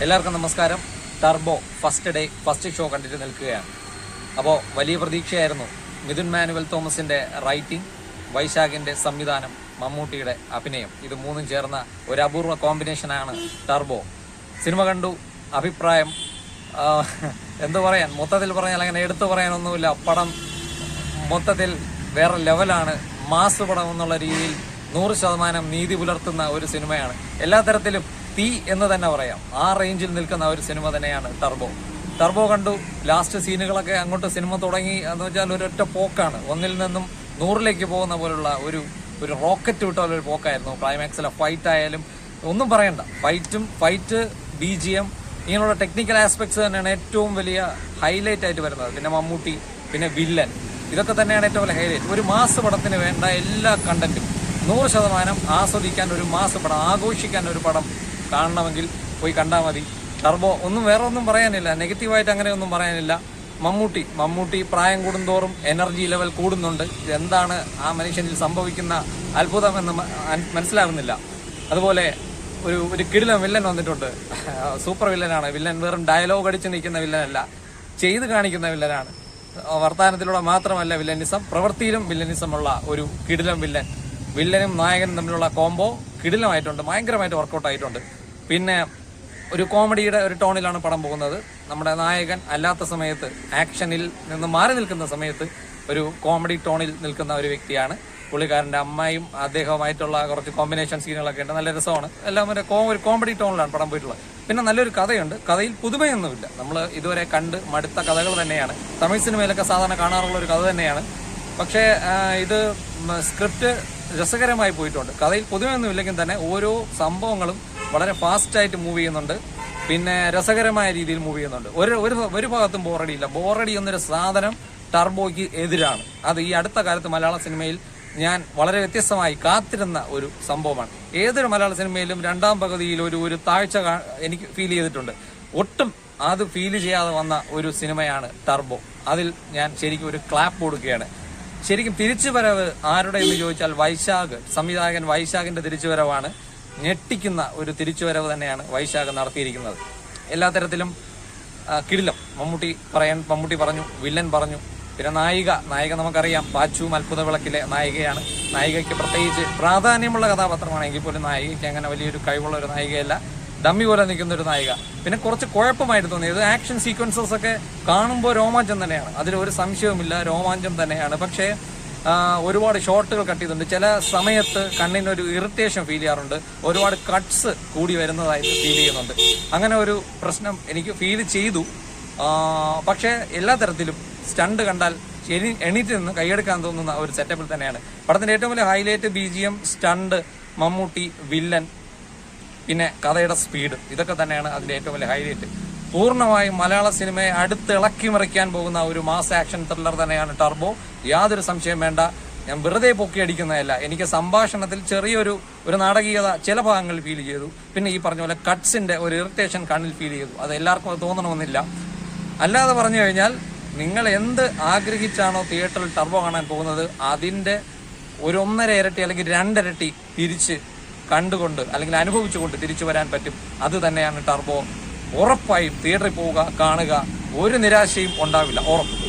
എല്ലാവർക്കും നമസ്കാരം. Turbo first show കണ്ടിട്ട് നിൽക്കുകയാണ്. അപ്പോൾ വലിയ പ്രതീക്ഷയായിരുന്നു. മിഥുൻ മാനുവൽ തോമസിന്റെ റൈറ്റിംഗ്, വൈശാഖിന്റെ സംവിധാനം, മമ്മൂട്ടിയുടെ അഭിനയം, ഇത് മൂന്നും ചേർന്ന ഒരു അപൂർവ കോമ്പിനേഷനാണ് ടർബോ. സിനിമ കണ്ടു, അഭിപ്രായം എന്തു പറയാൻ, മൊത്തത്തിൽ പറഞ്ഞാൽ അങ്ങനെ എടുത്തു പറയാനൊന്നുമില്ല. പടം മൊത്തത്തിൽ വേറെ ലെവലാണ്. മാസ് പടം എന്നുള്ള രീതിയിൽ 100% നീതി പുലർത്തുന്ന ഒരു സിനിമയാണ്. എല്ലാ തരത്തിലും തീ എന്ന് തന്നെ പറയാം. ആ റേഞ്ചിൽ നിൽക്കുന്ന ഒരു സിനിമ തന്നെയാണ് ടർബോ കണ്ടു. ലാസ്റ്റ് സീനുകളൊക്കെ അങ്ങോട്ട് സിനിമ തുടങ്ങി എന്ന് വെച്ചാൽ ഒരൊറ്റ പോക്കാണ്. 1 നിന്നും 100 പോകുന്ന പോലുള്ള ഒരു റോക്കറ്റ് വിട്ട ഒരു പോക്കായിരുന്നു. ക്ലൈമാക്സിലെ ഫൈറ്റ് ആയാലും ഒന്നും പറയണ്ട. ഫൈറ്റ് BGM ഇങ്ങനെയുള്ള ടെക്നിക്കൽ ആസ്പെക്ട്സ് തന്നെയാണ് ഏറ്റവും വലിയ ഹൈലൈറ്റ് ആയിട്ട് വരുന്നത്. പിന്നെ മമ്മൂട്ടി, പിന്നെ വില്ലൻ, ഇതൊക്കെ തന്നെയാണ് ഏറ്റവും വലിയ ഹൈലൈറ്റ്. ഒരു മാസ് പടത്തിന് വേണ്ട എല്ലാ കണ്ടന്റും 100% ആസ്വദിക്കാൻ, ഒരു മാസ് പടം ആഘോഷിക്കാൻ ഒരു പടം കാണണമെങ്കിൽ പോയി കണ്ടാൽ മതി. ടർബോ വേറെ ഒന്നും പറയാനില്ല, നെഗറ്റീവായിട്ട് അങ്ങനെ ഒന്നും പറയാനില്ല. മമ്മൂട്ടി പ്രായം കൂടുന്തോറും എനർജി ലെവൽ കൂടുന്നുണ്ട്. എന്താണ് ആ മനുഷ്യനിൽ സംഭവിക്കുന്ന അത്ഭുതമെന്ന് മനസ്സിലാകുന്നില്ല. അതുപോലെ ഒരു കിടിലൻ വില്ലൻ വന്നിട്ടുണ്ട്. സൂപ്പർ വില്ലനാണ്. വില്ലൻ വെറും ഡയലോഗ് അടിച്ച് നിൽക്കുന്ന വില്ലനല്ല, ചെയ്ത് കാണിക്കുന്ന വില്ലനാണ്. വർത്തമാനത്തിലൂടെ മാത്രമല്ല വില്ലനിസം, പ്രവൃത്തിയിലും വില്ലനിസമുള്ള ഒരു കിടിലൻ വില്ലനും നായകനും തമ്മിലുള്ള കോംബോ കിടിലമായിട്ടുണ്ട്, ഭയങ്കരമായിട്ട് വർക്കൗട്ട് ആയിട്ടുണ്ട്. പിന്നെ ഒരു കോമഡിയുടെ ഒരു ടോണിലാണ് പടം പോകുന്നത്. നമ്മുടെ നായകൻ അല്ലാത്ത സമയത്ത്, ആക്ഷനിൽ നിന്ന് മാറി നിൽക്കുന്ന സമയത്ത് ഒരു കോമഡി ടോണിൽ നിൽക്കുന്ന ഒരു വ്യക്തിയാണ്. പുള്ളിക്കാരൻ്റെ അമ്മയും അദ്ദേഹവുമായിട്ടുള്ള കുറച്ച് കോമ്പിനേഷൻ സീനുകളൊക്കെ ഉണ്ട്, നല്ല രസമാണ്. എല്ലാം ഒരു കോമഡി ടോണിലാണ് പടം പോയിട്ടുള്ളത്. പിന്നെ നല്ലൊരു കഥയുണ്ട്. കഥയിൽ പുതുമയൊന്നുമില്ല, നമ്മൾ ഇതുവരെ കണ്ട് മടുത്ത കഥകൾ തന്നെയാണ്. തമിഴ് സിനിമയിലൊക്കെ സാധാരണ കാണാറുള്ള ഒരു കഥ തന്നെയാണ്. പക്ഷേ ഇത് സ്ക്രിപ്റ്റ് രസകരമായി പോയിട്ടുണ്ട്. കഥയിൽ പുതുമയൊന്നുമില്ലെങ്കിൽ തന്നെ ഓരോ സംഭവങ്ങളും വളരെ ഫാസ്റ്റായിട്ട് മൂവ് ചെയ്യുന്നുണ്ട്. പിന്നെ രസകരമായ രീതിയിൽ മൂവ് ചെയ്യുന്നുണ്ട്. ഒരു ഭാഗത്തും ബോറടിയില്ല. ബോറടി എന്നൊരു സാധനം ടർബോയ്ക്ക് എതിരാണ്. അത് ഈ അടുത്ത കാലത്ത് മലയാള സിനിമയിൽ ഞാൻ വളരെ വ്യത്യസ്തമായി കാത്തിരുന്ന ഒരു സംഭവമാണ്. ഏതൊരു മലയാള സിനിമയിലും രണ്ടാം പകുതിയിൽ ഒരു താഴ്ച എനിക്ക് ഫീൽ ചെയ്തിട്ടുണ്ട്. ഒട്ടും അത് ഫീൽ ചെയ്യാതെ വന്ന ഒരു സിനിമയാണ് ടർബോ. അതിൽ ഞാൻ ശരിക്കും ഒരു ക്ലാപ്പ് കൊടുക്കുകയാണ്. ശരിക്കും തിരിച്ചുവരവ് ആരുടെ എന്ന് ചോദിച്ചാൽ സംവിധായകൻ വൈശാഖിന്റെ തിരിച്ചുവരവാണ്. ഞെട്ടിക്കുന്ന ഒരു തിരിച്ചുവരവ് തന്നെയാണ് വൈശാഖ് നടത്തിയിരിക്കുന്നത്. എല്ലാ തരത്തിലും കിടിലം. മമ്മൂട്ടി പറഞ്ഞു, വില്ലൻ പറഞ്ഞു. പിന്നെ നായിക നമുക്കറിയാം, പാച്ചുവും അത്ഭുത വിളക്കിലെ നായികയാണ്. നായികയ്ക്ക് പ്രത്യേകിച്ച് പ്രാധാന്യമുള്ള കഥാപാത്രമാണെങ്കിൽ പോലും നായികയ്ക്ക് അങ്ങനെ വലിയൊരു കഴിവുള്ള ഒരു നായികയല്ല, ഡമ്മി പോലെ നിൽക്കുന്ന ഒരു നായിക. പിന്നെ കുറച്ച് കുഴപ്പമായിട്ട് തോന്നിയത് ആക്ഷൻ സീക്വൻസസ് ഒക്കെ കാണുമ്പോൾ രോമാഞ്ചം തന്നെയാണ്, അതിലൊരു സംശയവുമില്ല, രോമാഞ്ചം തന്നെയാണ്. പക്ഷേ ഒരുപാട് ഷോട്ടുകൾ കട്ട് ചെയ്തിട്ടുണ്ട്. ചില സമയത്ത് കണ്ണിനൊരു ഇറിറ്റേഷൻ ഫീൽ ചെയ്യാറുണ്ട്. ഒരുപാട് കട്ട്സ് കൂടി വരുന്നതായിട്ട് ഫീൽ ചെയ്യുന്നുണ്ട്. അങ്ങനെ ഒരു പ്രശ്നം എനിക്ക് ഫീൽ ചെയ്തു. പക്ഷേ എല്ലാ തരത്തിലും സ്റ്റണ്ട് കണ്ടാൽ എണീറ്റ് നിന്ന് കൈയെടുക്കാൻ തോന്നുന്ന ഒരു സെറ്റപ്പിൽ തന്നെയാണ്. പടത്തിന്റെ ഏറ്റവും വലിയ highlight BGM, stunt, Mammootty, villain, പിന്നെ കഥയുടെ സ്പീഡ്, ഇതൊക്കെ തന്നെയാണ് അതിന്റെ ഏറ്റവും വലിയ ഹൈലൈറ്റ്. പൂർണ്ണമായും മലയാള സിനിമയെ അടുത്ത് ഇളക്കി മറിക്കാൻ പോകുന്ന ഒരു മാസ് ആക്ഷൻ ത്രില്ലർ തന്നെയാണ് ടർബോ. യാതൊരു സംശയം വേണ്ട. ഞാൻ വെറുതെ പൊക്കി അടിക്കുന്നതല്ല. എനിക്ക് സംഭാഷണത്തിൽ ചെറിയൊരു നാടകീയത ചില ഭാഗങ്ങളിൽ ഫീൽ ചെയ്തു. പിന്നെ ഈ പറഞ്ഞ പോലെ കട്ട്സിന്റെ ഒരു ഇറിറ്റേഷൻ കണ്ണിൽ ഫീൽ ചെയ്തു. അത് എല്ലാവർക്കും അത് തോന്നണമെന്നില്ല. അല്ലാതെ പറഞ്ഞു കഴിഞ്ഞാൽ നിങ്ങൾ എന്ത് ആഗ്രഹിച്ചാണോ തിയേറ്ററിൽ ടർബോ കാണാൻ പോകുന്നത്, അതിന്റെ 1.5 ഇരട്ടി അല്ലെങ്കിൽ 2 ഇരട്ടി തിരിച്ച് കണ്ടുകൊണ്ട് അല്ലെങ്കിൽ അനുഭവിച്ചുകൊണ്ട് തിരിച്ചു വരാൻ പറ്റും. അത് തന്നെയാണ് ടർബോ. ഉറപ്പായും തിയേറ്ററിൽ പോവുക, കാണുക, ഒരു നിരാശയും ഉണ്ടാവില്ല, ഉറപ്പ്.